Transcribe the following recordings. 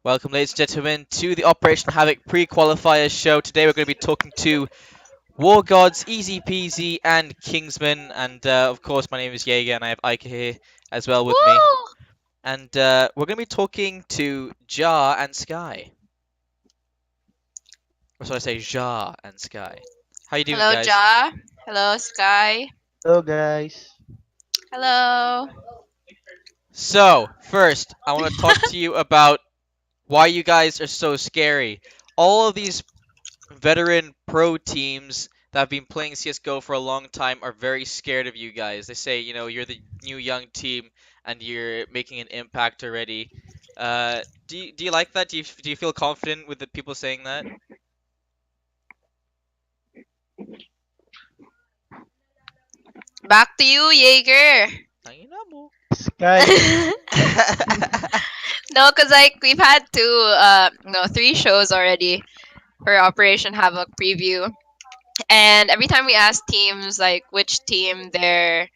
Welcome, ladies and gentlemen, to the Operation Havoc Pre-Qualifiers show. Today we're going to be talking to WarGods, Easy Peasy, and Kingsman. And of course, my name is Jaeger, and I have Ike here as well with me. Woo! And we're going to be talking to Jar and Sky. Or should I say Jar and Sky? How you doing, Hello, guys? Ja. Hello, Sky. Hello guys. Hello. So, first, I want to talk to you about why you guys are so scary. All of these veteran pro teams that have been playing CS:GO for a long time are very scared of you guys. They say, you're the new young team and you're making an impact already. Do you like that? Do you feel confident with the people saying that? Back to you, Jaeger. Tangina mo. Sky. No, because we've had three shows already for Operation Havoc preview, and every time we ask teams like which team they're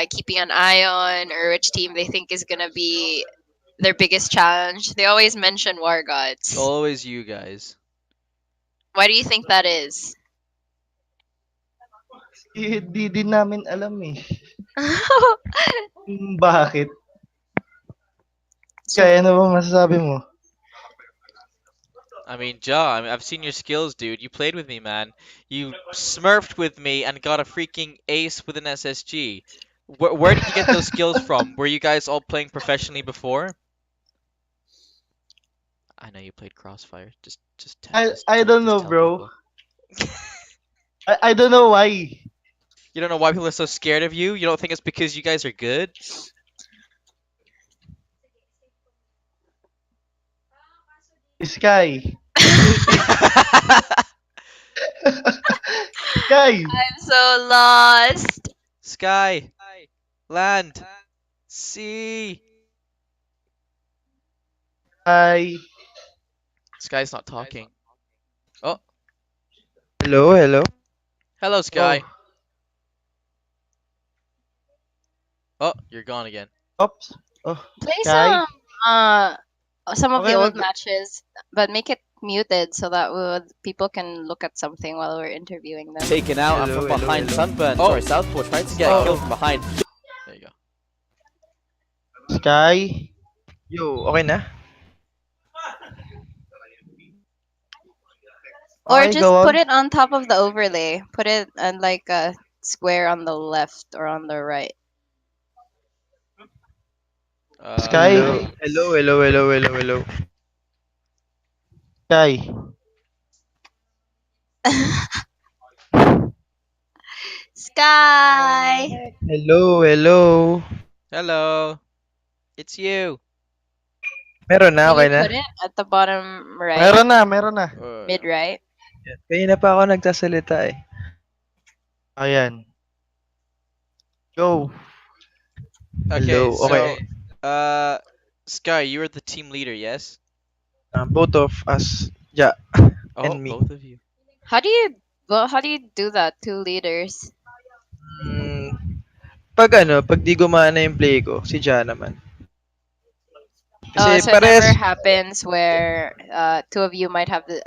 keeping an eye on or which team they think is gonna be their biggest challenge, they always mention WarGods. Always you guys. Why do you think that is? Di din namin alam eh. Bakit? Kaya ano ba masasabi mo? I mean, I've seen your skills, dude. You played with me, man. You smurfed with me and got a freaking ace with an SSG. Where did you get those skills from? Were you guys all playing professionally before? I know you played Crossfire. I don't know, bro. I don't know why. You don't know why people are so scared of you? You don't think it's because you guys are good? Sky. Sky. I'm so lost. Sky, land, sea. Sky. Sky's not talking. Oh, Hello, hello. hello, Sky. Oh, you're gone again. Oops. Oh, Play Sky. some of the Okay, old mag- matches, but make it muted so that people can look at something while we're interviewing them. Taken out and Hello, from hello, behind hello. Sunburn. Oh. Sorry, Southpaw tried to get Oh. killed from behind. There you go. Sky. Yo, okay na? Or Okay, just go on. put it on top of the overlay. Put it on like a square on the left or on the right. Sky. Hello. Sky. Sky. Hello. Hello. It's you. Meron na, Can okay you na? put it at the bottom right, Meron na. mid right? Kanina pa ako nagsasalita eh. Ayan. Go. Okay, Hello, so okay. Sky, you're the team leader, yes? Both of us. Yeah. Oh, And me. both of you. How do you do that? Two leaders. Pag di gumana yung play ko, si Ja naman. Oh, Kasi so it pares, never happens where two of you might have the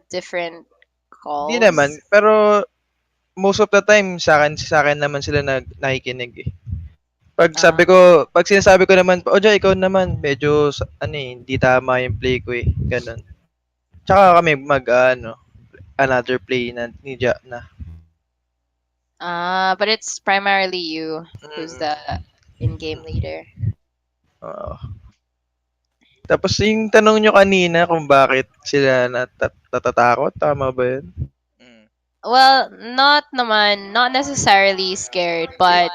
different calls. di naman. Pero most of the time, sa akin naman sila nakikinig eh. Pag sinasabi ko naman, o Ja, ikaw naman, medyo, hindi tama yung play ko eh. Ganun. Tsaka kami another play na ni Ja na. But it's primarily you who's the in-game leader. Oo. Tapos yung tanong nyo kanina kung bakit sila natatakot, tama ba yun? Mm. Well, not necessarily scared, but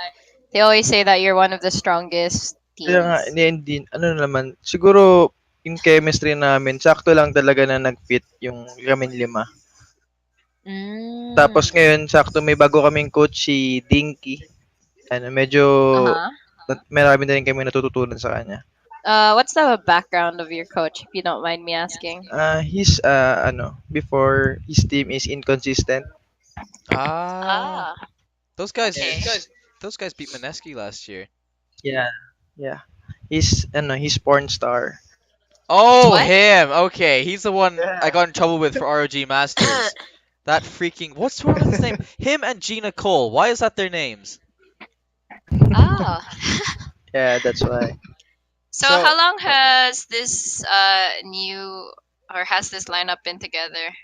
they always say that you're one of the strongest Kaya nga, teams. hindi, naman, siguro yung chemistry namin, sakto lang talaga na nag-fit yung kaming 5. Mm. Tapos ngayon, sakto may bago kaming coach si Dinky. Medyo Uh-huh. marami na rin kami natututunan sa kanya. What's the background of your coach, if you don't mind me asking? He's before his team is inconsistent. Ah, those guys, Okay. those guys beat Mineski last year. Yeah. He's porn star. He's Oh, what? him. Okay, he's the one I Yeah. got in trouble with for ROG Masters. That freaking what's the tournament's name? Him and Gina Cole. Why is that their names? Oh. Yeah, that's why. So So, how long has this new or has this lineup been together?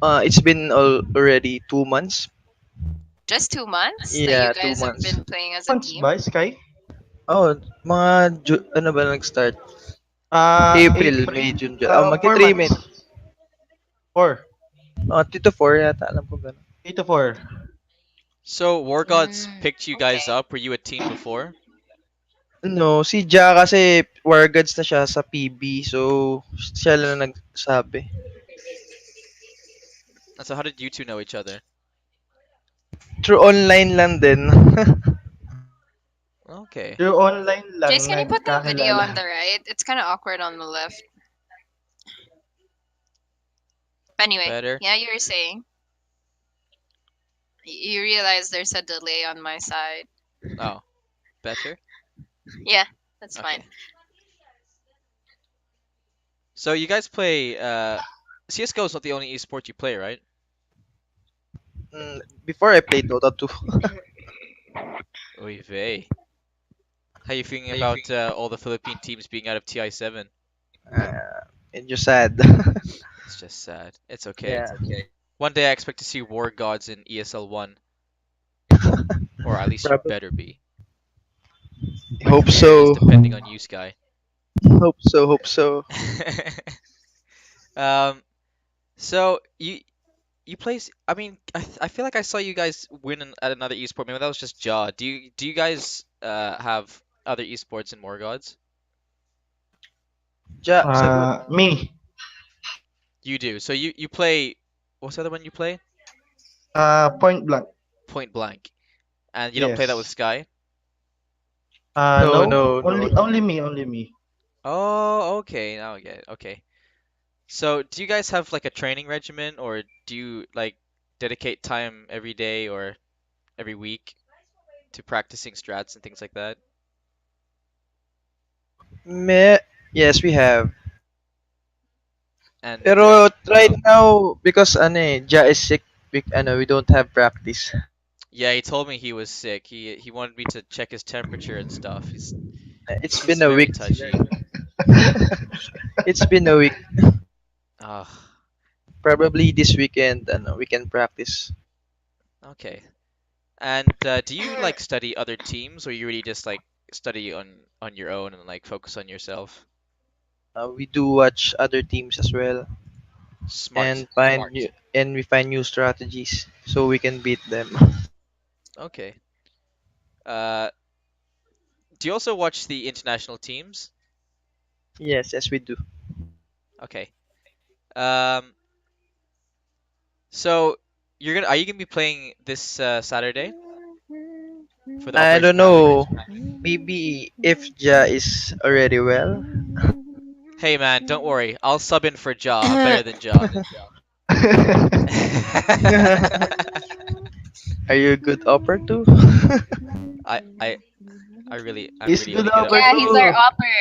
It's been already 2 months. Just 2 months that you Yeah, two guys have months. been playing as a Months team? ba, Sky? Oh, mga ano ba nag-start? April, April. May, June, July. Oh, magti Four 3 months. min. 4. Oh, 2 to 4 yata, alam ko gano'n. 3 to 4. so WarGods Mm, picked you okay. guys up. Were you a team before? No, si Ja kasi WarGods na siya sa PB, so siya lang nagsabi. And so how did you two know each other? Through online lang din. Okay, Through online Jace, lang can you put the video on nagkakilala. the right? It's kind of awkward on the left. But anyway, better. yeah, you were saying. You realize there's a delay on my side. Oh, better. Yeah, that's fine. Okay. So you guys play CS:GO is not the only esport you play, right? Before I played Dota 2. Oy vey. How you feeling about all the Philippine teams being out of TI7? Medyo sad. It's just sad. It's okay. Yeah. One day I expect to see WarGods in ESL1, or at least you Probably. better be. My Hope future is so. depending on you, Sky. Hope so. Hope so. um, so you play. I mean, I feel like I saw you guys win at another esport. Maybe that was just Jaw. Do you guys have other esports in WarGods? Ja, sabi mo. Me. You do. So you play. What's the other one you play? Point blank. Point Blank, and you don't play that with Yes. Sky. No, No. no, no. Only me. Oh, okay. Now I get it. Okay. So, do you guys have like a training regimen, or do you like dedicate time every day or every week to practicing strats and things like that? Me, yes, we have. And Pero right now, because ano Ja is sick, we don't have practice. yeah, he told me he was sick. He wanted me to check his temperature and stuff. It's He's been a very week. touchy. It's been a week. Ugh. Probably this weekend, we can practice. Okay. And do you like study other teams, or you really just like study on your own and like focus on yourself? We do watch other teams as well, Smart. and we find new strategies so we can beat them. Okay. Uh, do you also watch the international teams? Yes, we do. Okay. Um, so are you gonna be playing this Saturday for the I Operation don't Havoc? know. Maybe if Ja is already well. Hey man, don't worry. I'll sub in for Ja. I'm better than Ja. Are you a good upper too? I I I'm He's really good only good at over Yeah, one. he's our too. upper.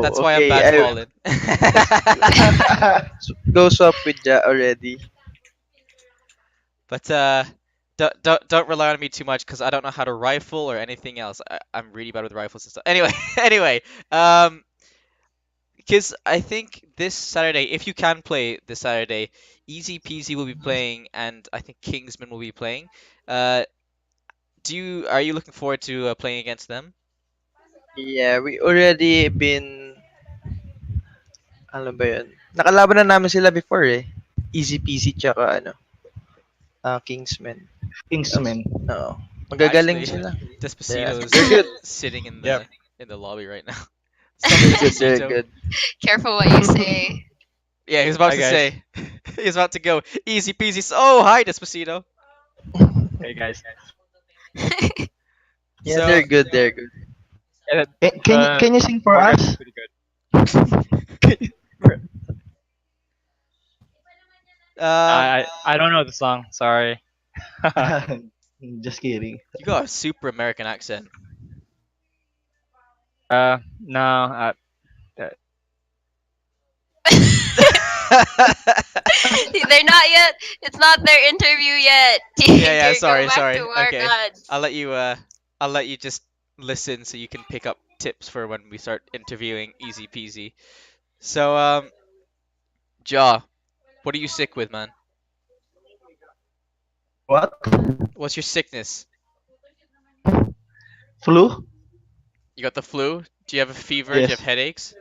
That's Oh, why I'm okay. bad fallen. Go swap with Ja already. But don't rely on me too much because I don't know how to rifle or anything else. I'm really bad with rifles and stuff. Anyway, anyway, because I think this Saturday, if you can play this Saturday, Easy Peasy will be playing, and I think Kingsman will be playing. Uh, are you looking forward to playing against them? Yeah, we already been, ano ba yun? Nakalaban na namin sila before eh. Easy peasy tsaka Kingsman. Kingsman. Oo. Magagaling Actually, sila. Yeah, Despacito's they're good. sitting Yep. in the lobby right now. Sup, They're good, they're Despacito? good. Careful what you say. Yeah, he was about Hi to guys. say. He was about to go easy peasy. Oh, hi, Despacito. Hey guys. Yeah, So, they're good, they're good. Yeah, Can you sing for WarGods is us? pretty good. um, I don't know the song. Sorry. Just kidding. you got a super American accent. No. They're not yet. It's not their interview yet. Yeah, Go sorry, back to sorry. Okay. WarGods. I'll let you I'll let you just listen so you can pick up tips for when we start interviewing. Easy peasy. So Jaw, what are you sick with, man? What? What's your sickness? Flu? You got the flu? Do you have a fever? Do you have Yes. headaches?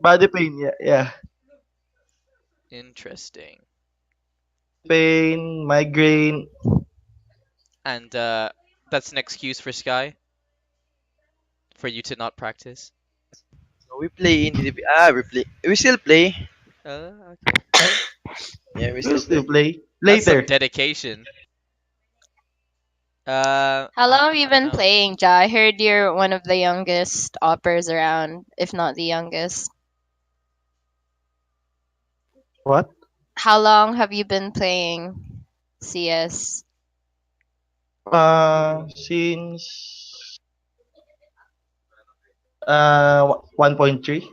Body pain, yeah, yeah. Interesting. Pain, migraine. And that's an excuse for Sky for you to not practice. We play in the we play. We still play. Okay. Yeah, we We'll still still play. play. That's some Later. dedication. How long have you I don't been know. playing, Ja? I heard you're one of the youngest oppers around, if not the youngest. What? How long have you been playing CS? Since 1.3,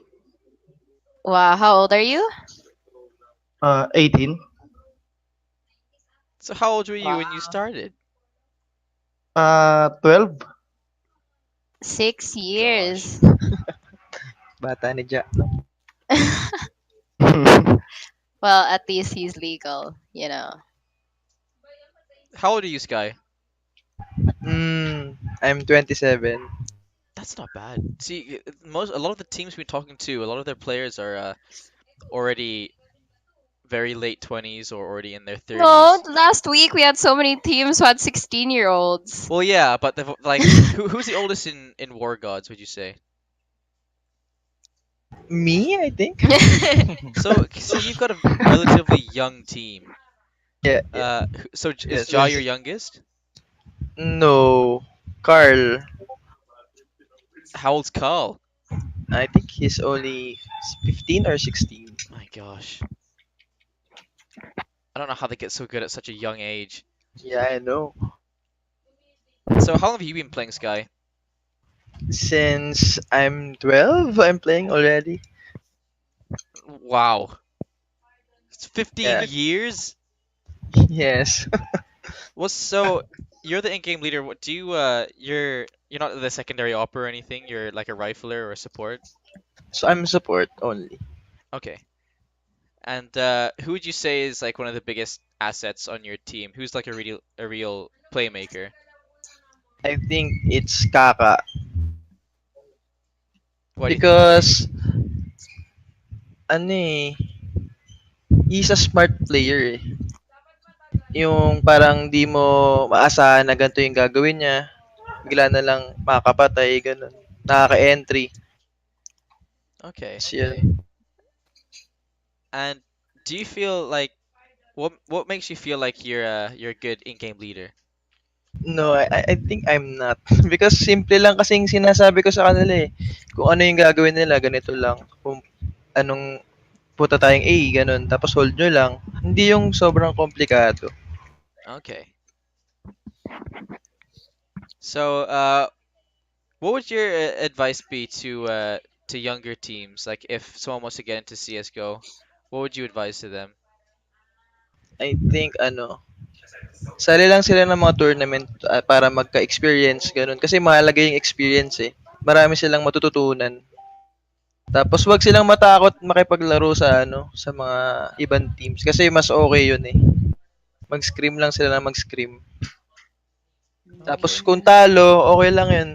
Wow, how old are you? 18, So how old were you Wow. when you started? 12. 6 years. Bata ni Ja. Well, at least he's legal. How old are you, Sky? I'm 27. That's not bad. See, a lot of the teams we're talking to, a lot of their players are already very late 20s or already in their No, 30s. last week we had so many teams who had 16-year-olds. Well, yeah, but like, who's the oldest in WarGods, would you say? Me, I think. So, see, you've got a relatively young team. Yeah, yeah. So is Yes, Ja your yes. youngest? No, Carl. How old's Carl? I think he's only 15 or 16. My gosh, I don't know how they get so good at such a young age. Yeah, I know. So, how long have you been playing Sky? Since I'm 12, I'm playing already. Wow, it's 15 Yeah. years. Yes. What's so? You're the in-game leader. What do you? You're not the secondary op or anything. You're like a rifler or a support. So I'm support only. Okay. And who would you say is like one of the biggest assets on your team? Who's like a real playmaker? I think it's Kaka Why do you think that because is? ano he's a smart player eh. Yung parang di mo maasahan na ganito yung gagawin niya. Bigla na lang makakapatay, ganun. Nakaka-entry. Okay. So, yun. And do you feel like what makes you feel like you're a good in-game leader? No, I think I'm not. Because simple lang kasing sinasabi ko sa kanila eh. Kung ano yung gagawin nila, ganito lang. Kung anong punta tayong A, ganun. Tapos hold nyo lang. Hindi yung sobrang komplikado. Okay. So what would your advice be to younger teams? Like if someone wants to get into CS:GO, what would you advise to them? I think sali lang sila ng mga tournament para magka-experience, ganun. Kasi mahalaga yung experience eh. Marami silang matututunan. Tapos wag silang matakot makipaglaro sa mga ibang teams kasi mas okay yun eh. Mag-scrim lang sila na mag-scrim. Tapos Okay. kung talo, okay lang yun.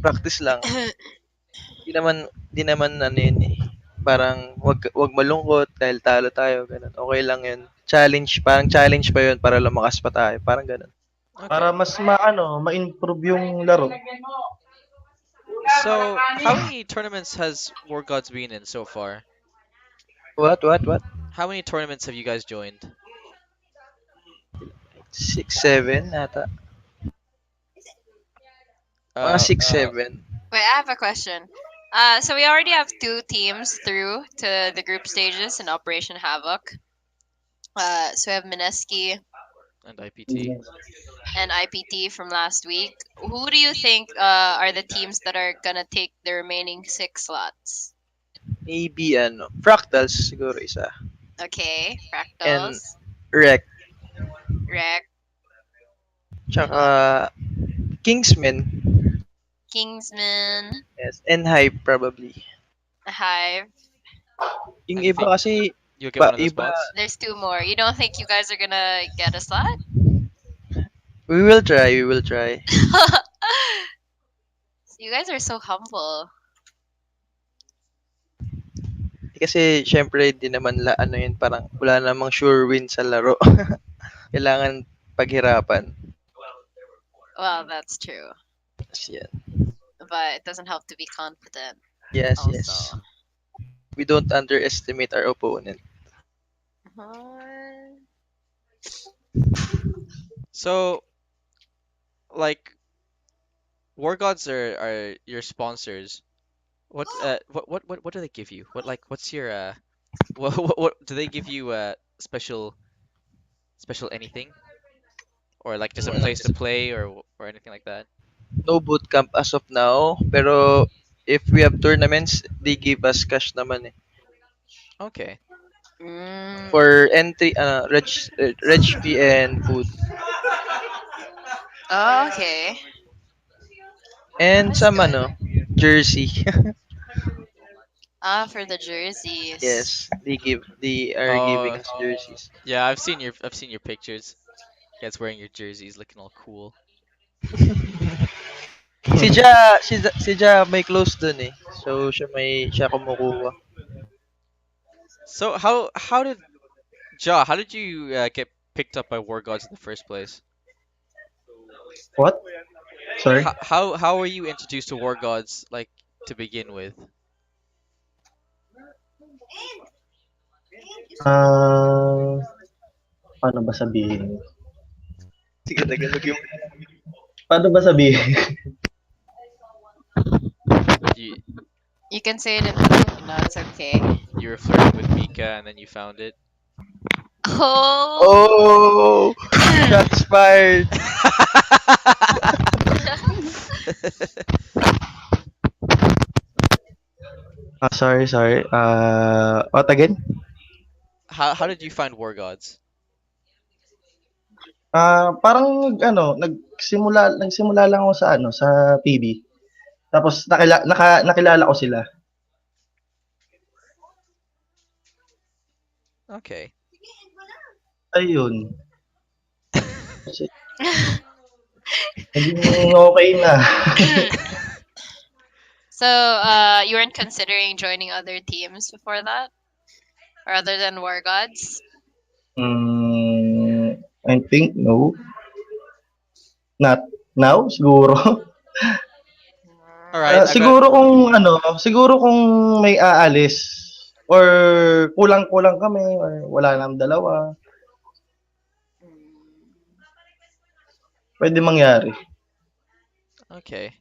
Practice lang. Di naman ano yun eh. Parang wag malungkot dahil talo tayo, ganun. Okay lang yun. Challenge, parang challenge pa yun para lumakas pa tayo. Parang ganun. Para Okay. mas ma-improve yung laro. So how many tournaments has WarGods been in so far? What? How many tournaments have you guys joined? 6, 7 ata. Mga Uh, 6, 7. Wait, I have a question. So we already have two teams through to the group stages in Operation Havoc. So we have Mineski and IPT. and IPT from last week. Who do you think are the teams that are gonna take the remaining 6 slots? Maybe Fractals siguro isa. Okay, and Fractals, Rec, Rec, tsaka Kingsman. Kingsman, Yes, and Hype probably. Hive. Yung I iba think kasi, you'll get one of the iba, spots. There's two more. You don't think you guys are gonna get a slot? we will try. You guys are so humble. Kasi syempre hindi naman ano yun, parang wala namang sure win sa laro. Kailangan paghirapan. Well, that's true. Yes, yan. But it doesn't help to be confident Yes, also. yes. We don't underestimate our opponent. Uh, So, like, WarGods are your sponsors. What do they give you? What's your what do they give you special anything, or like just a Mm, place to play or anything like that? no boot camp as of now, pero if we have tournaments, they give us cash naman eh. Okay. mm, For entry, reg fee and food. oh, okay. And That's some good. jersey. Ah, for the jerseys. Yes, they are giving Oh, us jerseys. yeah, I've seen your pictures. You guys wearing your jerseys, looking all cool. Si Ja may close dun eh. So siya kumukuha. So how did you get picked up by WarGods in the first place? What? Sorry? How were you introduced to WarGods like to begin with? Ah, paano ba sabihin? Sige, Tagalog yung Paano ba sabihin? You You can say it in Filipino, it's okay. you were flirting with Mika and then you found it. Oh! Oh! Shots fired. Sorry. What again? How did you find WarGods? Parang nagsimula lang ako sa sa PB. Tapos nakilala ko sila. Okay. Ayun. Kasi naging okay na. So, you weren't considering joining other teams before that? Or other than WarGods? I think no. Not now siguro. All right, Siguro kung may aalis or kulang-kulang kami or wala nang dalawa, pwede mangyari. Okay.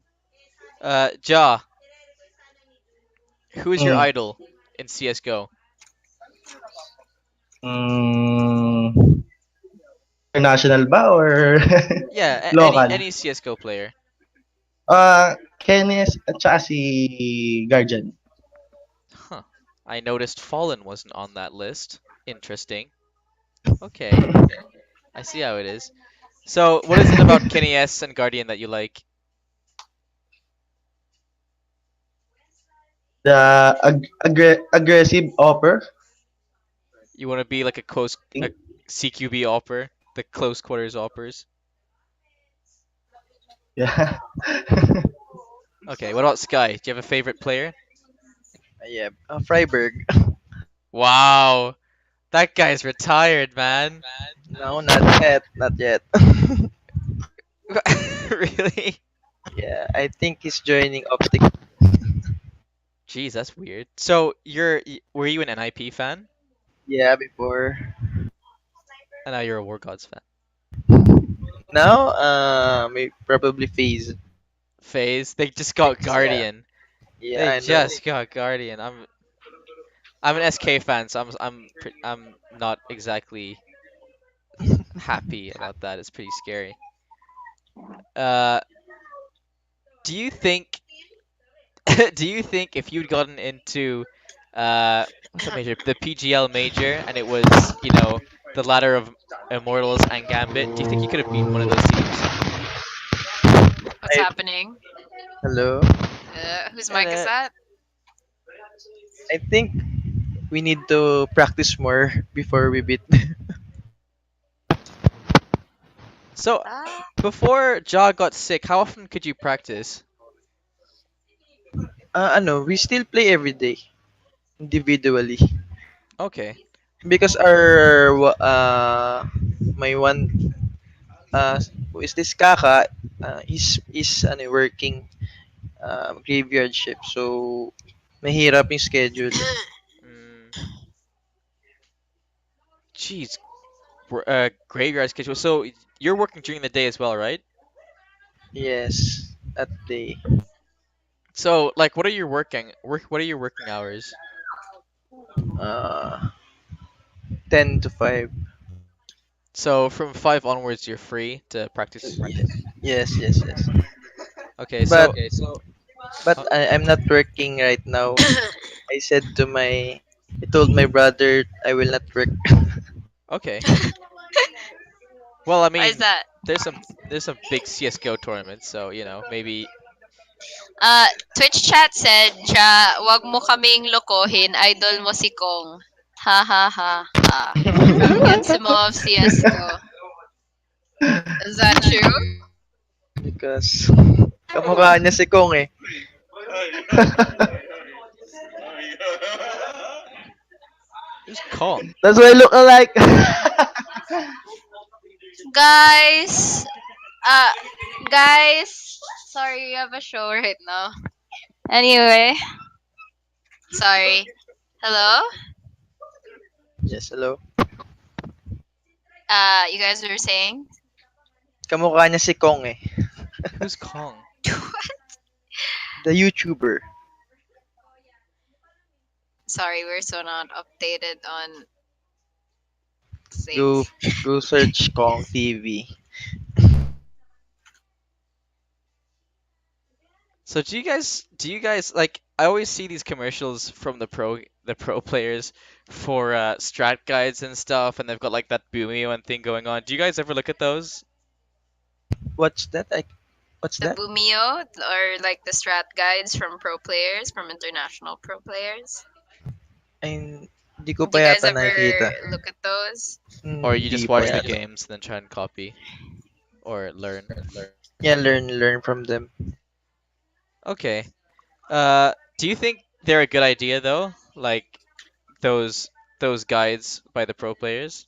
Ja, who is your Mm. idol in CS:GO? Mm, international ba or Yeah, local? any CS:GO player. Kenneth at saka si Guardian. Huh. I noticed Fallen wasn't on that list. Interesting. Okay, I see how it is. So, what is it about Kenny S and Guardian that you like? The aggressive offer. You want to be like a CQB opper, the close quarters oppers. Yeah. Okay, what about Sky? Do you have a favorite player? Yeah, Freiburg. Wow, that guy's retired, man. No, not yet. Not yet. Really? Yeah, I think he's joining Optic. Jeez, that's weird. So were you an NIP fan? Yeah, before. And now you're a WarGods fan. Now, may probably phase. FaZe, they just got Yeah, Guardian. yeah, They I know. just got Guardian. I'm an SK fan, so I'm not exactly happy about that. It's pretty scary. Uh, do you think do you think if you'd gotten into what's that major? The PGL major, and it was the ladder of Immortals and Gambit. Do you think you could have beaten one of those teams? What's I happening? hello. Whose And mic is that? I think we need to practice more before we beat. so Ah, before Ja got sick, how often could you practice? We still play every day individually Okay. because our my one who is this Kaka is working graveyard shift, so mahirap yung schedule. Mm, Jeez, graveyard schedule. So you're working during the day as well, right? Yes, at day. So like, what are your working hours? uh 10 to 5. So from 5 onwards, you're free to practice. Yes, yes, yes. Okay, But so uh, I'm not working right now. I said to my I told my brother I will not work. okay. Well, I why is mean, that? there's some there's some big CS:GO tournaments, so maybe. Uh, Twitch chat said, Ja, wag mo kaming lokohin, idol mo si Kong. Ha ha ha ha. From Gensimo of CSGO. Is that true? Because kamukha niya si Kong eh. Who's Kong? That's why I look alike. Guys, uh, guys, sorry, I have a show right now. Anyway, sorry. Hello? Yes, hello. You guys were saying? Kamukha niya si Kong eh. Who's Kong? The YouTuber. Sorry, we're so not updated on Go things. go search Kong TV. So do you guys like? I always see these commercials from the pro players for strat guides and stuff, and they've got like that Boomio and thing going on. Do you guys ever look at those? What's that? What's The that? Bumio, or like the strat guides from pro players, from international pro players. Ay, hindi ko Do pa you guys yata ever nakikita. look at those? Or you Hindi just pa watch the yata. games and then try and copy or learn? Yeah, learn from them. Okay. Do you think they're a good idea though? Like those those guides by the pro players?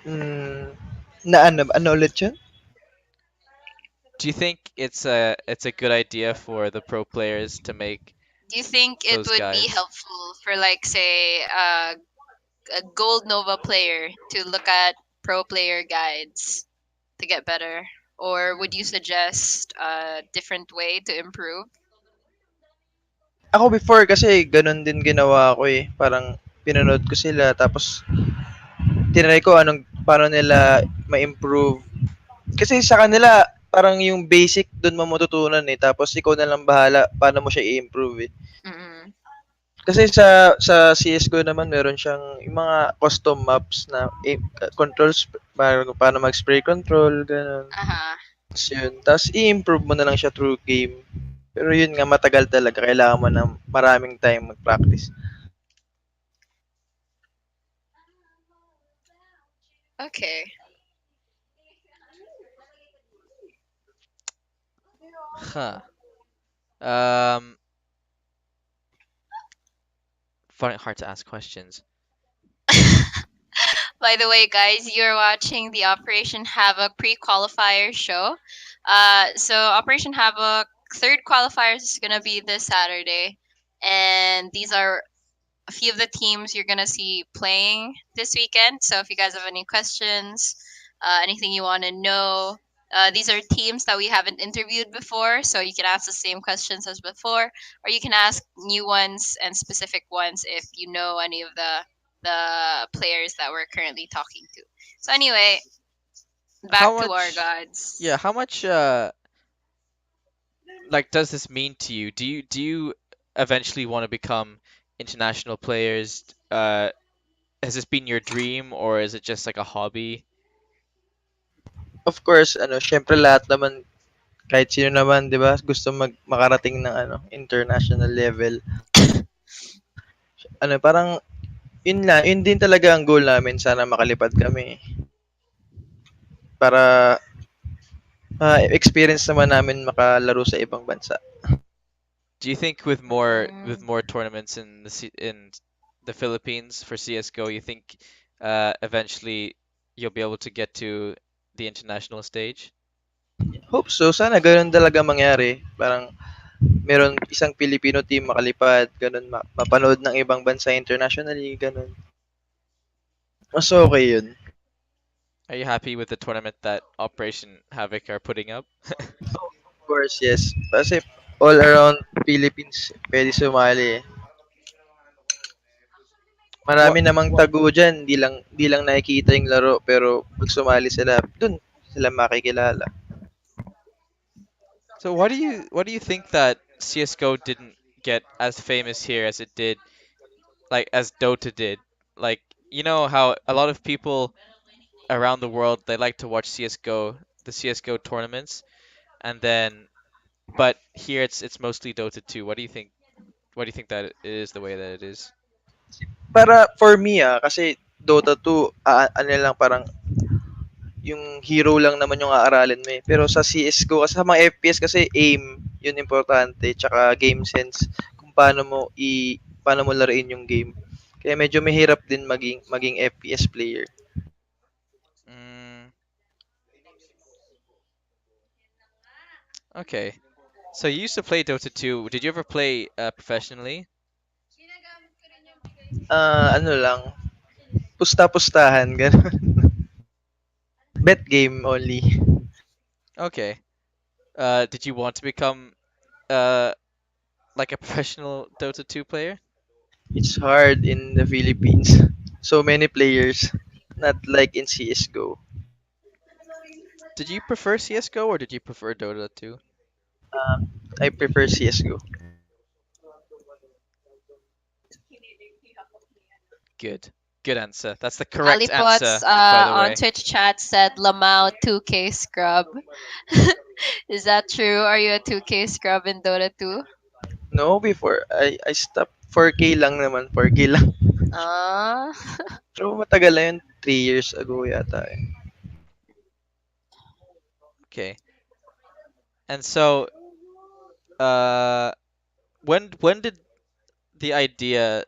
Mm, na ano ulit yun? Do you think it's a good idea for the pro players to make Do you think it those would be guides? helpful for, like, say, a gold Nova player to look at pro player guides to get better? Or would you suggest a different way to improve? Ako before kasi ganun din ginawa ko eh. Parang pinanood ko sila tapos tinry ko paano nila ma-improve. Kasi sa kanila parang yung basic doon mo matutunan eh. Tapos ikaw na lang bahala paano mo siya i-improve eh. Mm-mm. Kasi sa CS:GO naman meron siyang yung mga custom maps na controls paano mag-spray control ganun. Uh-huh. Tapos yun. Tapos i-improve mo na lang siya through game. Pero yun nga matagal talaga. Kailangan mo ng maraming time mag-practice. Okay. Huh. Um, Finding it hard to ask questions. By the way, guys, you're watching the Operation Havoc pre-qualifier show. So Operation Havoc third qualifiers is gonna be this Saturday, and these are a few of the teams you're gonna see playing this weekend. So if you guys have any questions, anything you want to know, these are teams that we haven't interviewed before, so you can ask the same questions as before, or you can ask new ones and specific ones if you know any of the players that we're currently talking to. So anyway, How back to our much? gods. Yeah, how much like does this mean to you? Do you eventually want to become international players? Has this been your dream or is it just like a hobby? Of course, syempre lahat naman, kahit sino naman, 'di ba, gusto makarating ng international level. Parang yun din talaga ang goal namin, sana makalipad kami para experience naman namin makalaro sa ibang bansa. Do you think with more Mm. tournaments in the Philippines for CS:GO, you think eventually you'll be able to get to the international stage? Hope so, sana gano'n talaga mangyari. Parang meron isang Filipino team makalipad, gano'n, mapanood ng ibang bansa internationally, gano'n. Mas okay yun. Are you happy with the tournament that Operation Havoc are putting up? Of course, yes. Kasi all around Philippines pwede sumali eh. What? Marami namang tagu dyan, di lang nakikita yung laro, pero pag sumali sila, dun sila makikilala. So why do you think that CS:GO didn't get as famous here as it did, like as Dota did? Like you know how a lot of people around the world they like to watch CS:GO, the CS:GO tournaments, and then but here it's mostly Dota 2. What do you think? Why do you think that it is the way that it is? Para for me kasi Dota 2, ano lang, parang yung hero lang naman yung aaralin mo eh. Pero sa CSGO, kasi sa mga FPS kasi aim, yun importante, tsaka game sense, kung paano mo laruin yung game. Kaya medyo mahirap din maging FPS player. Mm, okay. So you used to play Dota 2. Did you ever play professionally? Ano lang, pusta-pustahan, gano'n. Bet game only. Okay. Did you want to become uh like a professional Dota 2 player? It's hard in the Philippines. So many players, not like in CSGO. Did you prefer CS:GO or did you prefer Dota 2? I prefer CSGO. Good. Good answer. That's the correct Alipots answer, by the on way. Twitch chat said Lamau 2K scrub. Is that true? Are you a 2K scrub in Dota 2? No, before, I stopped 4K lang naman, 4K lang. Ah. Pero matagal na yun, 3 years ago yata eh. Okay. And so, uh, when did the idea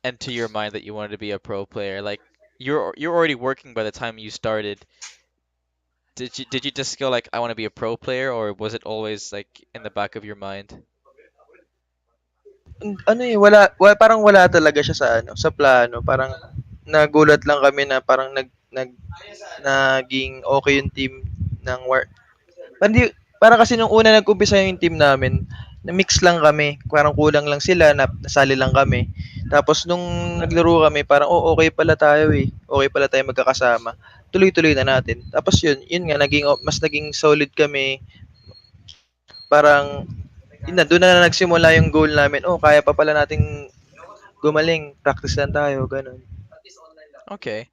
enter your mind that you wanted to be a pro player? Like, you're already working by the time you started. Did you just go like, I want to be a pro player, or was it always like in the back of your mind? Ano eh, parang wala talaga siya sa plano. Parang nagulat lang kami na parang naging okay yung team ng War. Parang kasi nung una nag-umpisa yung team namin, na-mix lang kami. Parang kulang lang sila, nasali lang kami. Tapos nung naglaro kami, parang okay pala tayo eh. Okay pala tayo magkakasama. Tuloy-tuloy na natin. Tapos yun nga, mas naging solid kami. Parang, yun na, doon na nagsimula yung goal namin. Oh, kaya pa pala nating gumaling. Practice lang tayo, ganun. Okay.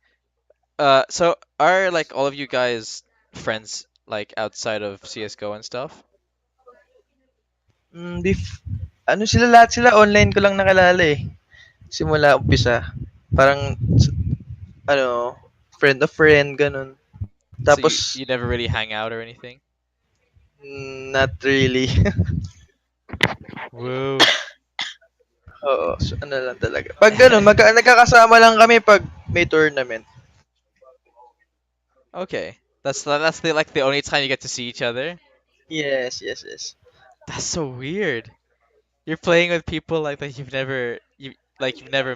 So are like all of you guys friends like outside of CS:GO and stuff? Mm, lahat sila online ko lang nakilala eh. Simula umpisa. Parang, ano, friend of friend, ganun. So you Tapos, you never really hang out or anything? not really. Woo. Oo, so ano lang talaga. Pag ganun, nagkakasama lang kami pag may tournament. Okay. That's the only time you get to see each other. Yes, yes, yes. That's so weird. You're playing with people like that you've never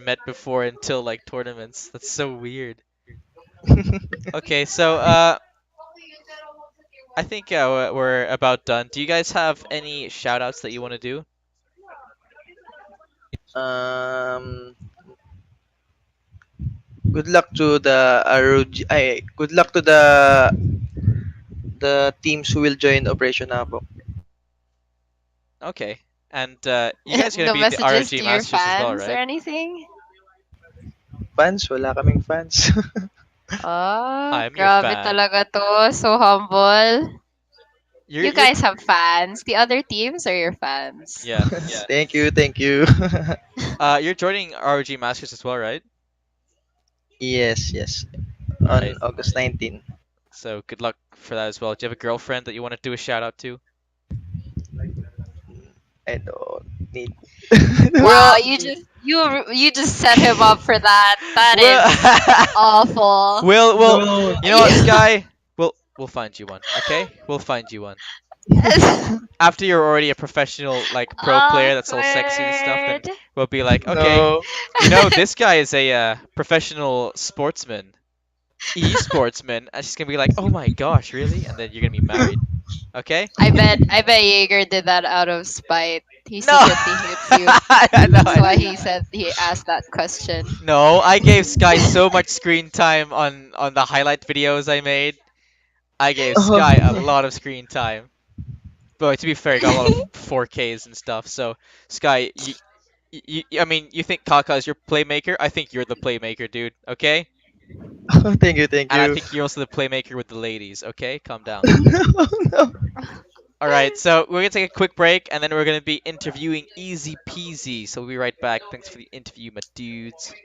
met before until like tournaments. That's so weird. Okay, so I think we're about done. Do you guys have any shout outs that you want to do? um, good luck to the good luck to the teams who will join Operation Havoc. Okay. And you guys gonna No be at the messages ROG to your Masters as well, fans or right? anything? Fans, wala kaming fans. Oh, I'm your grabe fan. talaga to. So humble. You You're guys have fans. The other teams are your fans. yeah. Thank you, thank you. You're joining ROG Masters as well, right? Yes, yes. All right. On August 19. So good luck for that as well. Do you have a girlfriend that you want to do a shout out to? I don't need. Wow, Well, you just set him up for that. That is well, awful. well, No. you know what, Sky? We'll find you one, okay? We'll find you one. After you're already a professional, like pro player that's all sexy and stuff, then Awkward. we'll be like, okay, No. this guy is a professional sportsman, e-sportsman, and she's gonna be like, oh my gosh, really? And then you're gonna be married, okay? I bet Jaeger did that out of spite. He No, secretly hates you. no, That's why he asked that question. no. I gave Sky so much screen time on the highlight videos I made. I gave Oh, Sky a lot of screen time. But to be fair, I got a lot of 4Ks and stuff. So Sky, I mean, you think Kaka is your playmaker? I think you're the playmaker, dude. Okay? thank you, thank And I you. think you're also the playmaker with the ladies. Okay? Calm down. No. All right. So we're gonna take a quick break, and then we're gonna be interviewing Easy Peasy. So we'll be right back. Thanks for the interview, my dudes.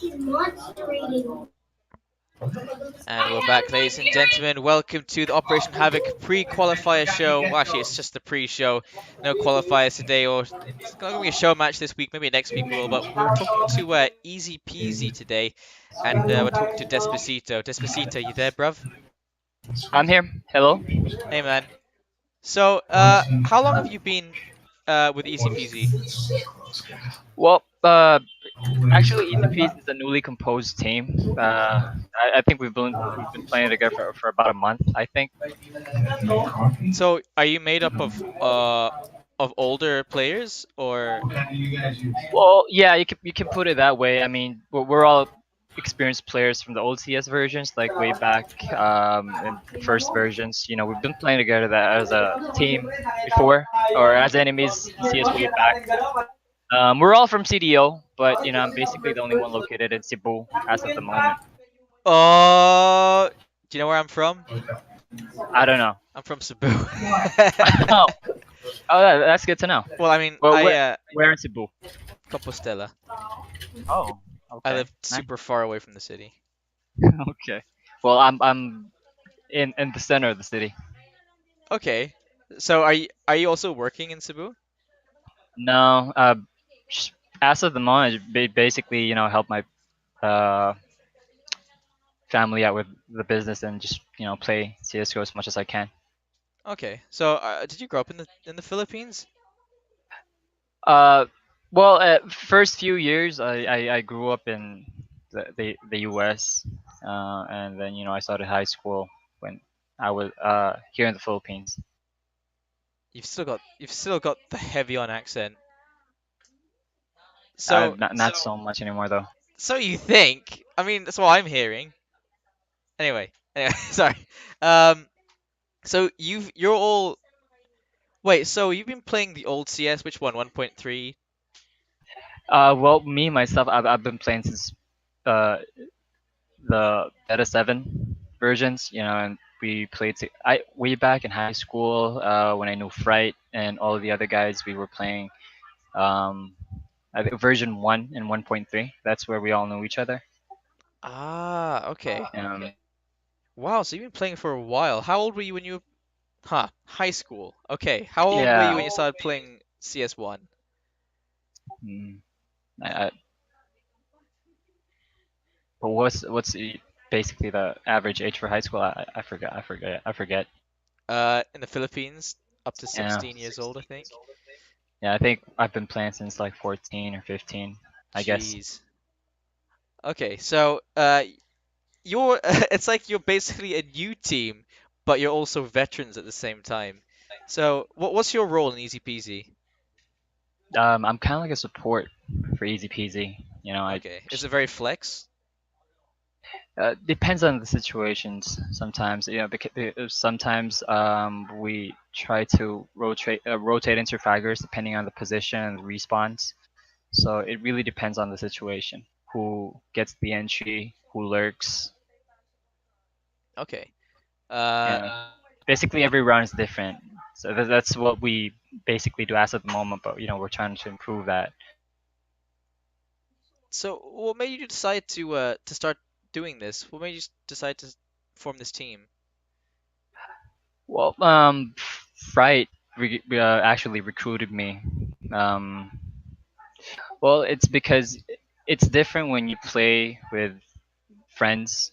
And we're back, ladies and gentlemen. Welcome to the Operation Havoc pre-qualifier show. Well, actually, it's just the pre-show. No qualifiers today, or it's not going to be a show match this week. Maybe next week we will. But we're talking to Easy Peasy today, and we're talking to Despacito. Despacito, you there, bruv? I'm here. Hello. Hey, man. So, how long have you been with Easy Peasy? Well, actually, Ezpz is a newly composed team. I think we've been playing together for about a month. I think. So, are you made up of older players, or Well, yeah, you can put it that way. I mean, we're all experienced players from the old CS versions, like way back in the first versions. You know, we've been playing together that as a team before, or as enemies in CS way back. We're all from CDO, but you know, I'm basically the only one located in Cebu as of the moment. do you know where I'm from? I don't know. I'm from Cebu. Oh, that's good to know. Well, I mean, Well, where in Cebu? Compostela. Oh, I okay. live super far away from the city. Okay. Well, I'm in the center of the city. Okay. So are you also working in Cebu? No, just as of the moment, basically, you know, help my uh family out with the business and just play CS:GO as much as I can. Okay. So did you grow up in the Philippines? Uh, well, first few years, I grew up in the U.S. And then I started high school when I was here in the Philippines. You've still got the heavy on accent. So Not so much anymore though. so you think? I mean, that's what I'm hearing. Anyway, sorry. Um. So you're all wait. So you've been playing the old CS? Which one? 1.3. Well, me myself, I've been playing since uh the Beta 7 versions, and we played I way back in high school when I knew Fright and all of the other guys. We were playing um, I think version 1 and 1.3. That's where we all knew each other. Ah. Okay. Um, Wow. So you've been playing for a while. How old were you when you? Huh. High school. Okay. How old were you yeah. when you started playing CS1? Mm, I, but basically the average age for high school? I forgot. I forget. In the Philippines, up to Yeah. 16 years old, I think. Yeah, I think I've been playing since like 14 or 15, I guess. Jeez. Okay, so you're it's like you're basically a new team, but you're also veterans at the same time. So what's your role in Easy Peasy? I'm kind of like a support for Easy Peasy. I Okay, is it very flex? depends on the situations. Sometimes, because sometimes we try to rotate interfraggers depending on the position and the respawns. So it really depends on the situation. Who gets the entry? Who lurks? Okay. Uh, Basically every round is different. So that's what we basically do as of the moment. But we're trying to improve that. so what made you decide to start doing this? What made you decide to form this team? Well, Fright actually recruited me. Um, well, it's because it's different when you play with friends,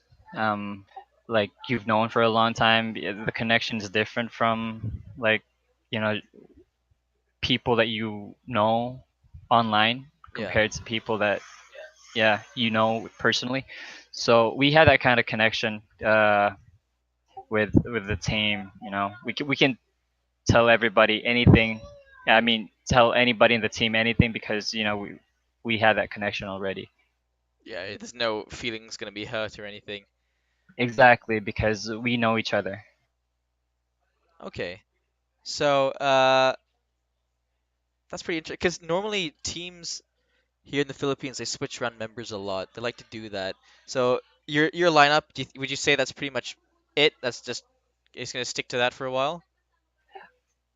like you've known for a long time. The connection is different from like you know people that you know online Yeah. compared to people that personally. So we had that kind of connection with the team. We can tell everybody anything. I mean, tell anybody in the team anything because we had that connection already. Yeah, there's no feelings gonna be hurt or anything. Exactly, because we know each other. Okay. So, that's pretty interesting because normally teams here in the Philippines they switch around members a lot. They like to do that. So your lineup, would you say that's pretty much it? That's just it's gonna stick to that for a while?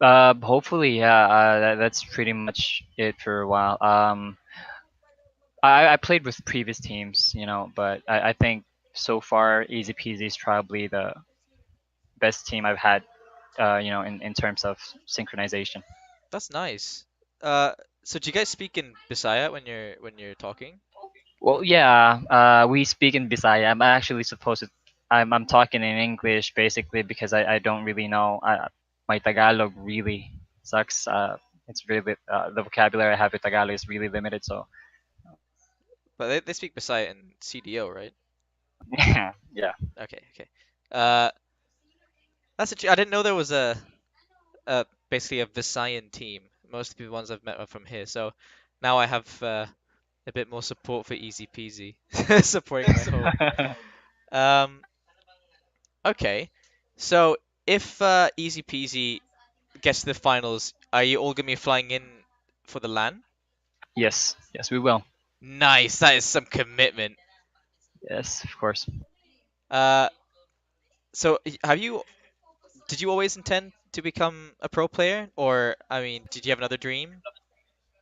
Hopefully, yeah. That's pretty much it for a while. I played with previous teams, but I think so far Easy Peasy is probably the best team I've had, in terms of synchronization. That's nice. Uh, so do you guys speak in Bisaya when you're talking? Well, yeah, we speak in Bisaya. I'm actually supposed to. I'm talking in English basically because I don't really know. My Tagalog really sucks. It's really the vocabulary I have in Tagalog is really limited. So But they speak Bisaya in CDO, right? yeah, yeah. Okay, okay. Uh, I didn't know there was basically a Visayan team. Most of the ones I've met are from here, so now I have a bit more support for Easy Peasy supporting my home. Um, okay. So if Easy Peasy gets to the finals, are you all gonna be flying in for the LAN? Yes, yes, we will. Nice, that is some commitment. Yes, of course. Uh, so did you always intend to become a pro player, or I mean, did you have another dream?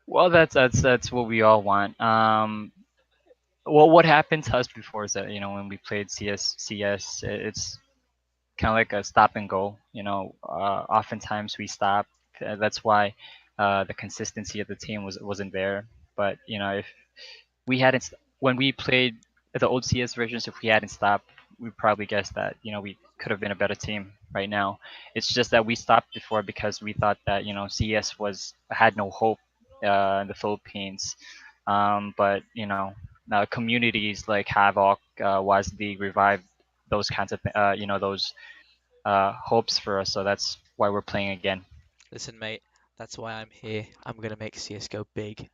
Well, that's what we all want. Well, what happened to us before is that when we played CS, it's kind of like a stop and go. Oftentimes we stop. That's why the consistency of the team wasn't there. But if we hadn't when we played the old CS versions, if we hadn't stopped, we probably guessed that we could have been a better team right now. It's just that we stopped before because we thought that CS was had no hope in the Philippines. But now communities like Havoc, was League revived those kinds of those hopes for us. So that's why we're playing again. Listen, mate, that's why I'm here. I'm gonna make CS:GO big.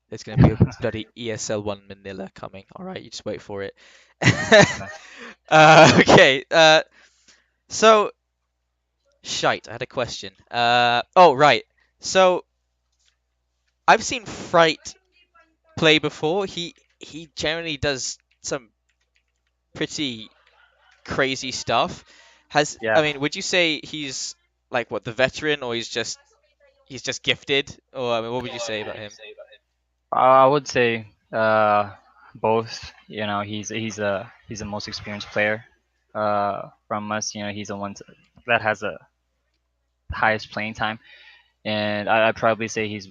There's gonna be a bloody ESL One Manila coming. All right, you just wait for it. Okay. So shite. I had a question. Oh right. So I've seen Fright play before. He generally does some pretty crazy stuff. I Yeah. mean, would you say he's like what the veteran, or he's just gifted, or I mean, what would you say about him? I would say both. He's the most experienced player from us. He's the one that has the highest playing time, and I'd probably say he's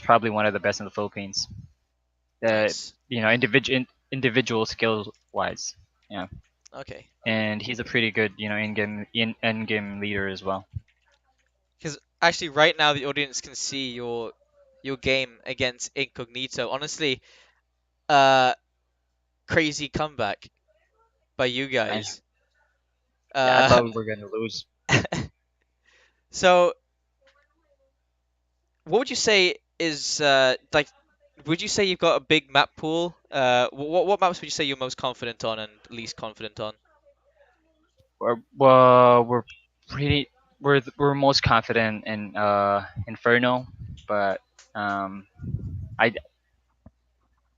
probably one of the best in the Philippines. Nice. Individual skill wise, yeah, Okay. and he's a pretty good in-game leader as well. Because actually, right now the audience can see your game against Incognito. Honestly, uh, crazy comeback by you I, guys. yeah, I Uh, thought we were gonna lose. so what would you say is like? Would you say you've got a big map pool? What maps would you say you're most confident on and least confident on? We're pretty we're most confident in Inferno, but um, I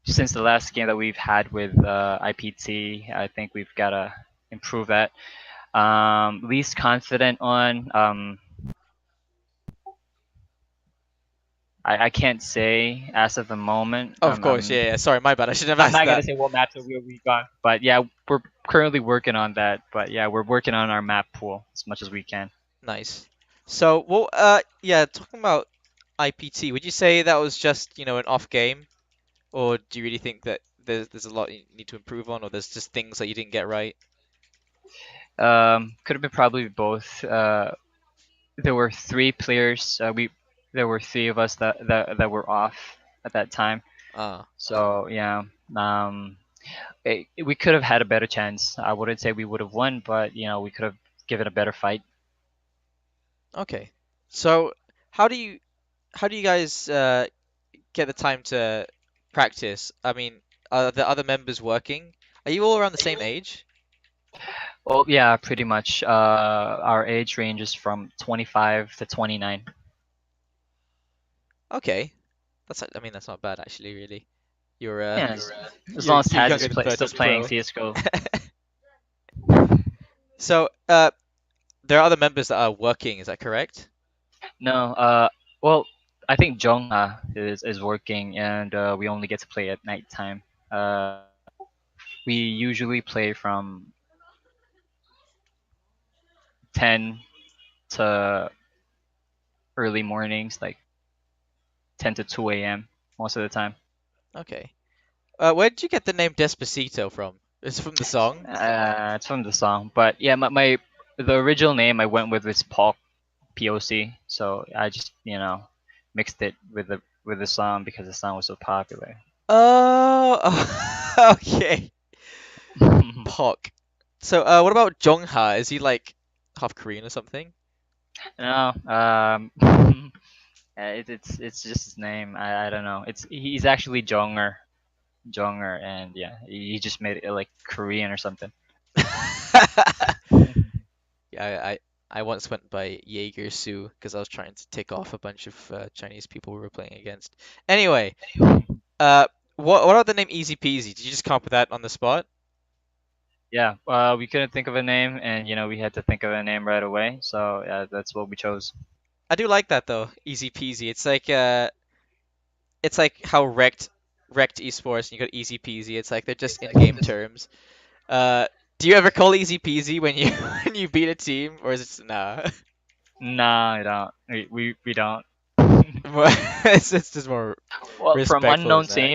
since the last game that we've had with IPT, I think we've gotta improve that. Least confident on I can't say as of the moment. Of course, yeah, yeah. Sorry, my bad. I should have I'm asked not gonna that. say what maps that we got, but yeah, we're currently working on that. But yeah, we're working on our map pool as much as we can. Nice. So, well, yeah, talking about IPT, would you say that was just, an off game, or do you really think that there's a lot you need to improve on, or there's just things that you didn't get right? Could have been probably both. There were three players. There were three of us that were off at that time. Ah, So yeah, we could have had a better chance. I wouldn't say we would have won, but we could have given a better fight. okay. So, how do you how do you guys get the time to practice? I mean, are the other members working? Are you all around the same age? Well, yeah, pretty much. Our age ranges from 25 to 29. Okay. I mean, that's not bad actually, really. You're Yeah, as long you're as you're Taz younger is than still Virtus playing Pro. CS:GO. So, there are other members that are working, is that correct? No, well, I think Jongha is working, and we only get to play at nighttime. Uh, we usually play from 10 to early mornings, like 10 to 2 a.m. most of the time. Okay. Where did you get the name Despacito from? It's from the song? It's from the song, but yeah, the original name I went with was POC, so I just mixed it with the song because the song was so popular. Oh, okay. Pok. So, what about Jongha? Is he like half Korean or something? No, it's just his name. I don't know. He's actually Jonger, and yeah, he just made it like Korean or something. Yeah, I once went by Jaeger Sue because I was trying to tick off a bunch of Chinese people we were playing against. Anyway, uh, what about the name Easy Peasy? Did you just come up with that on the spot? Yeah, we couldn't think of a name, and we had to think of a name right away. So yeah, that's what we chose. I do like that though, Easy Peasy. It's like how wrecked esports and you got Easy Peasy. It's like they're just in-game terms. Uh, do you ever call Easy Peasy when you when you beat a team, or is it nah? Nah, I don't. We don't. It's just more Well, respectful than that.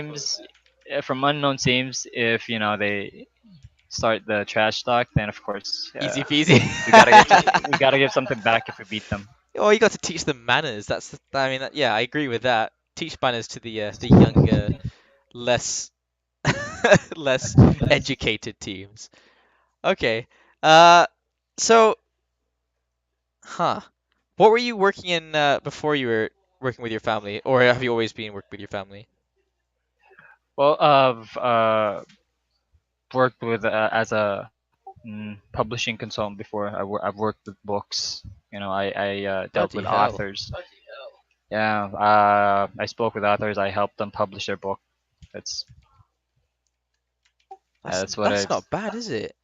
from unknown teams, if they start the trash talk, then of course, Easy peasy. we gotta give something back if we beat them. Oh, you got to teach them manners. I mean, yeah, I agree with that. Teach manners to the younger, less less educated teams. Okay. Uh, so, huh? What were you working in before you were working with your family, or have you always been working with your family? Well, I've worked with as a publishing consultant before. I've worked with books. I dealt Bloody with hell. authors. Yeah, I spoke with authors. I helped them publish their book. That's that's what That's I've. not bad, is it?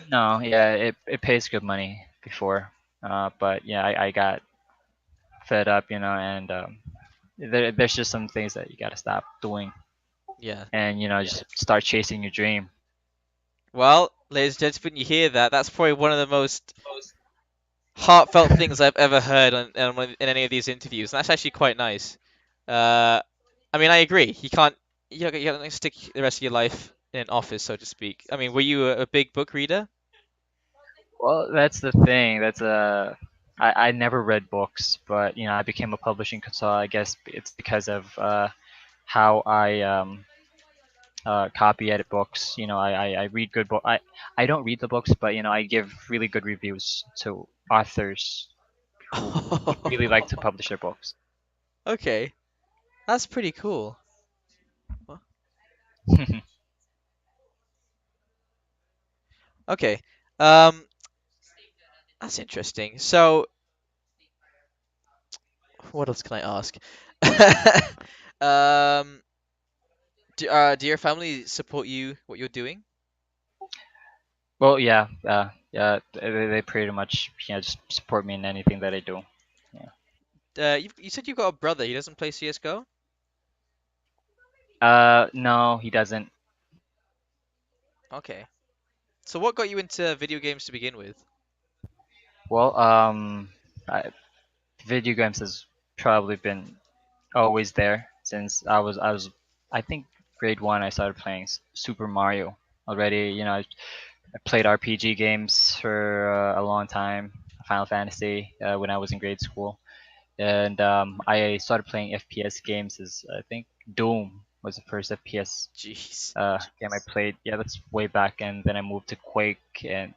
No, yeah, it pays good money before. But yeah, I got fed up, and there's just some things that you gotta stop doing, Yeah. and just start chasing your dream. Well, ladies and gentlemen, you hear that? That's probably one of the most heartfelt things I've ever heard in any of these interviews. And that's actually quite nice. Uh, I mean, I agree. You can't stick the rest of your life in an office, so to speak. I mean, were you a big book reader? Well, that's the thing. I never read books, but I became a publishing consultant. I guess it's because of how I copy edit books. I read good book. I don't read the books, but I give really good reviews to authors who would really like to publish their books. Okay, that's pretty cool. Wha- Okay, um, that's interesting. So, what else can I ask? Um, do your family support you what you're doing? Well, yeah, yeah, they pretty much just support me in anything that I do. Yeah. You said you've got a brother. He doesn't play CS:GO? No, he doesn't. Okay. So what got you into video games to begin with? Well, video games has probably been always there since I was I think grade one. I started playing Super Mario already. I played RPG games for a long time. Final Fantasy when I was in grade school, and I started playing FPS games. As I think Doom was the first FPS Jeez. game I played. Yeah, that's way back, and then I moved to Quake, and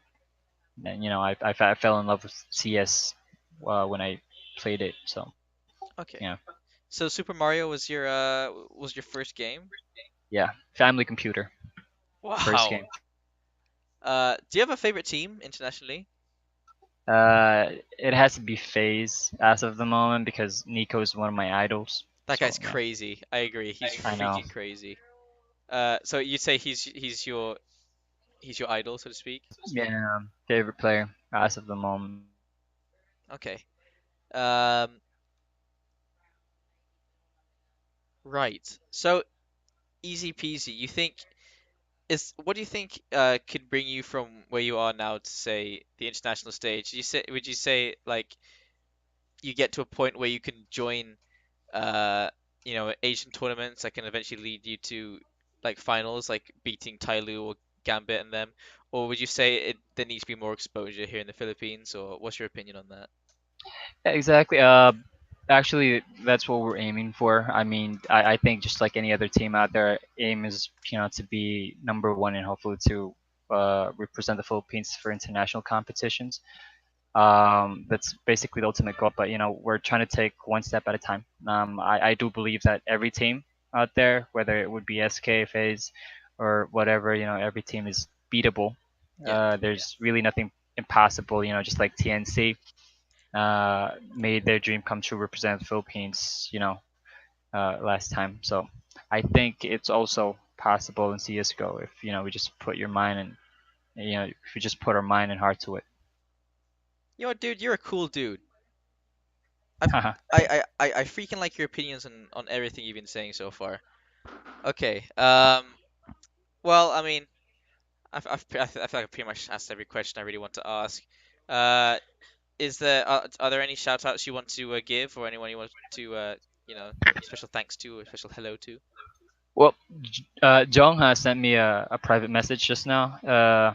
I fell in love with CS when I played it. So Okay. yeah, So Super Mario was your first game? yeah, family computer, first Wow. game. Do you have a favorite team internationally? It has to be FaZe as of the moment because Nico is one of my idols. That So guy's yeah, crazy. I agree. He's I know. freaking crazy. So you'd say he's your idol, so to speak? Yeah, favorite player as of the moment. Okay. Um, Right. So easy peasy. You think is what do you think could bring you from where you are now to say the international stage? Would you say like you get to a point where you can join uh Asian tournaments that can eventually lead you to like finals, like beating Tyloo or Gambit and them, or would you say there needs to be more exposure here in the Philippines, or what's your opinion on that? Yeah, exactly. Actually, that's what we're aiming for. I mean, I think just like any other team out there, aim is to be number one and hopefully to represent the Philippines for international competitions. That's basically the ultimate goal. But we're trying to take one step at a time. I do believe that every team out there, whether it would be SK, FaZe, or whatever, every team is beatable. Yeah. There's really nothing impossible. Just like TNC made their dream come true, represent the Philippines. Last time. So I think it's also possible in CS:GO if we just put your mind and if we just put our mind and heart to it. You know what, dude, you're a cool dude. I've, I freaking like your opinions on everything you've been saying so far. Okay. Well, I mean, I feel like I've pretty much asked every question I really want to ask. Uh, are there any shout outs you want to give, or anyone you want to special thanks to, or special hello to? Well, Jong has sent me a private message just now.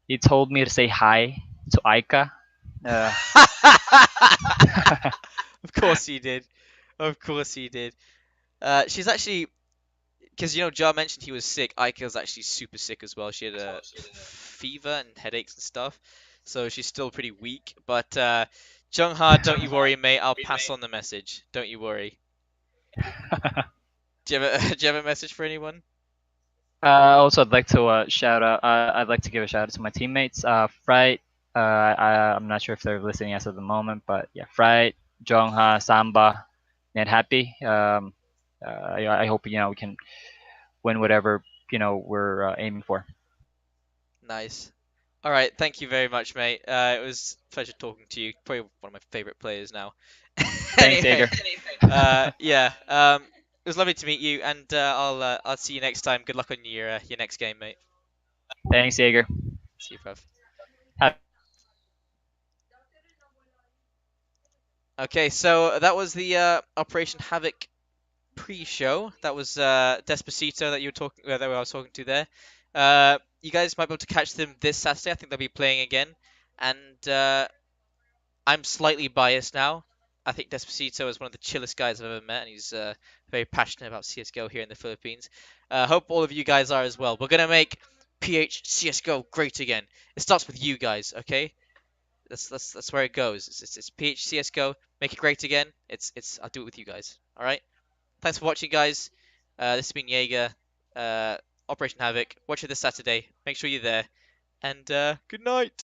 He told me to say hi to Aika. Uh, Of course he did. Of course he did. She's actually, because Ja mentioned he was sick. Aika was actually super sick as well. She had a fever and headaches and stuff, so she's still pretty weak. But Jungha, don't you worry, mate. I'll pass on the message. Don't you worry. Do you have a do you have a message for anyone? also, I'd like to shout out. I'd like to give a shout out to my teammates. Fright. I'm not sure if they're listening as of the moment, but yeah, Fright, Jongha, Samba, and Happy. I hope we can win whatever we're aiming for. Nice. All right, thank you very much, mate. It was a pleasure talking to you. Probably one of my favorite players now. Thanks, Anyway, Jaeger. yeah. It was lovely to meet you, and I'll see you next time. Good luck on your next game, mate. Thanks, Jaeger. See you, bruv. Have Okay, so that was the Operation Havoc pre-show. That was Despacito that you were talking that I was talking to there. You guys might be able to catch them this Saturday. I think they'll be playing again, and I'm slightly biased now. I think Despacito is one of the chillest guys I've ever met, and he's very passionate about CS:GO here in the Philippines. Hope all of you guys are as well. We're gonna make PH CS:GO great again. It starts with you guys, okay? That's where it goes. It's PH CS:GO. Make it great again. It's I'll do it with you guys. All right. Thanks for watching, guys. This has been Jaeger. Uh, Operation Havoc. Watch it this Saturday. Make sure you're there. And good night.